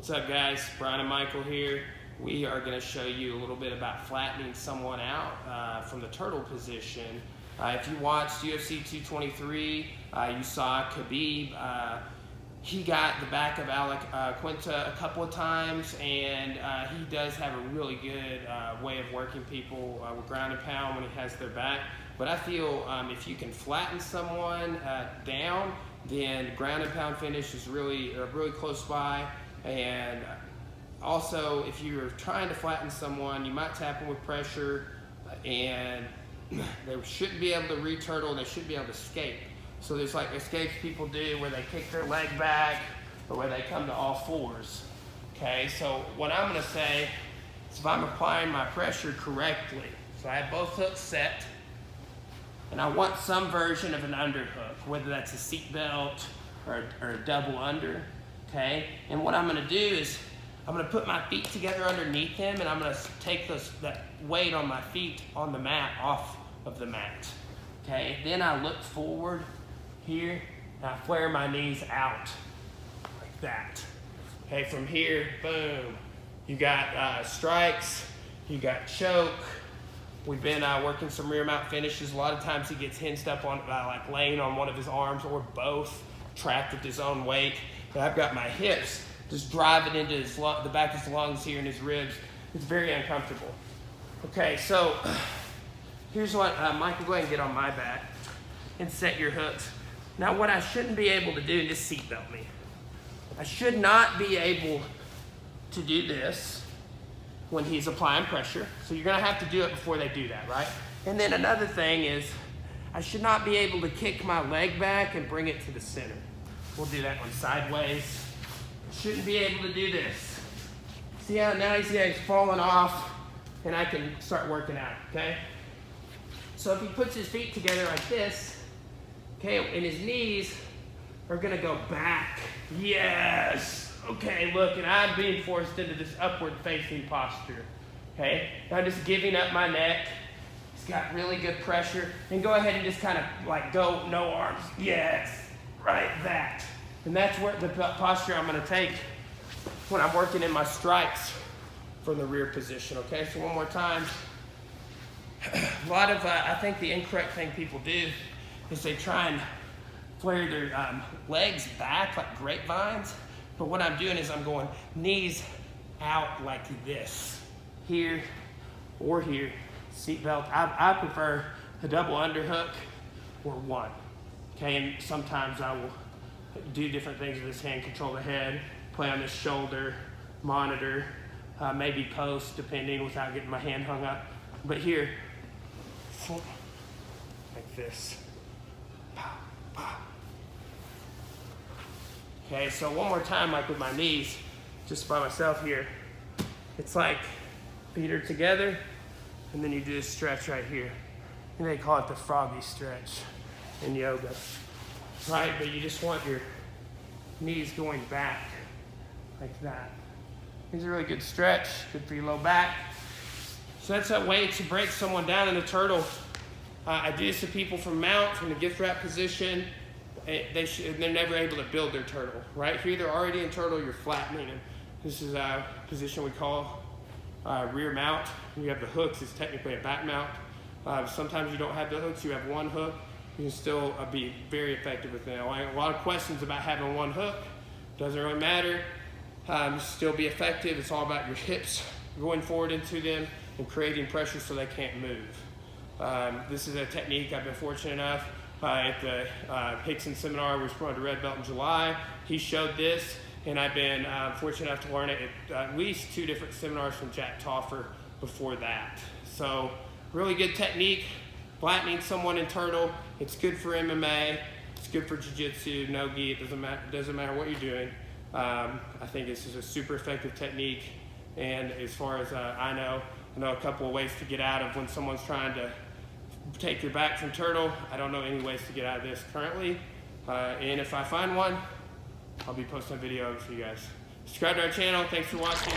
What's up guys, Brian and Michael here. We are going to show you a little bit about flattening someone out from the turtle position. If you watched UFC 223, you saw Khabib. He got the back of Alec Quinta a couple of times, and he does have a really good way of working people with ground and pound when he has their back. But I feel if you can flatten someone down, then ground and pound finish is really close by. And also, if you're trying to flatten someone, you might tap them with pressure, and they shouldn't be able to re-turtle, they should be able to escape. So there's like escapes people do where they kick their leg back or where they come to all fours. Okay, so what I'm gonna say is if I'm applying my pressure correctly, so I have both hooks set, and I want some version of an underhook, whether that's a seat belt or a double under, okay? And what I'm gonna do is I'm gonna put my feet together underneath them, and I'm gonna take that weight on my feet on the mat off of the mat, okay? Then I look forward here, and I flare my knees out like that. Okay, from here, boom. You got strikes, you got choke. We've been working some rear mount finishes. A lot of times he gets hinged up on like laying on one of his arms or both, trapped with his own weight. But I've got my hips just driving into the back of his lungs here and his ribs. It's very uncomfortable. Okay, so here's what, Michael, go ahead and get on my back and set your hooks. Now what I shouldn't be able to do, just seatbelt me. I should not be able to do this when he's applying pressure. So you're gonna have to do it before they do that, right? And then another thing is, I should not be able to kick my leg back and bring it to the center. We'll do that one sideways. Shouldn't be able to do this. See how now he's falling off, and I can start working out, okay? So if he puts his feet together like this, okay, and his knees are gonna go back. Yes! Okay, look, and I'm being forced into this upward facing posture, okay? Now I'm just giving up my neck. He's got really good pressure. And go ahead and just kind of like go, no arms. Yes, right, that. And that's where the posture I'm gonna take when I'm working in my strikes from the rear position, okay? So one more time. A lot of, I think the incorrect thing people do is they try and flare their legs back like grapevines. But what I'm doing is I'm going knees out like this, here or here, seatbelt. I prefer a double underhook or one, okay? And sometimes I will do different things with this hand, control the head, play on this shoulder, monitor, maybe post, depending, without getting my hand hung up. But here, like this. Pow, pow. Okay, so one more time, like with my knees, just by myself here. It's like feet are together, and then you do this stretch right here. And they call it the froggy stretch in yoga, right? But you just want your knees going back like that. It's a really good stretch, good for your low back. So that's a way to break someone down in a turtle. I do this to people from mount, from the gift wrap position. They're never able to build their turtle, right? Here they're already in turtle, you're flattening them. This is a position we call rear mount. You have the hooks, it's technically a back mount. Sometimes you don't have the hooks, you have one hook. You can still be very effective with them. A lot of questions about having one hook. Doesn't really matter. Still be effective. It's all about your hips going forward into them and creating pressure so they can't move. This is a technique I've been fortunate enough at the Rickson seminar, we was promoted to red belt in July. He showed this, and I've been fortunate enough to learn it at least 2 different seminars from Taufer before that. So really good technique, flattening someone in turtle. It's good for MMA, it's good for jiu-jitsu, no-gi, it doesn't matter what you're doing. I think this is a super effective technique, and as far as I know a couple of ways to get out of when someone's trying to take your back from turtle. I don't know any ways to get out of this currently. And if I find one, I'll be posting a video for you guys. Subscribe to our channel. Thanks for watching.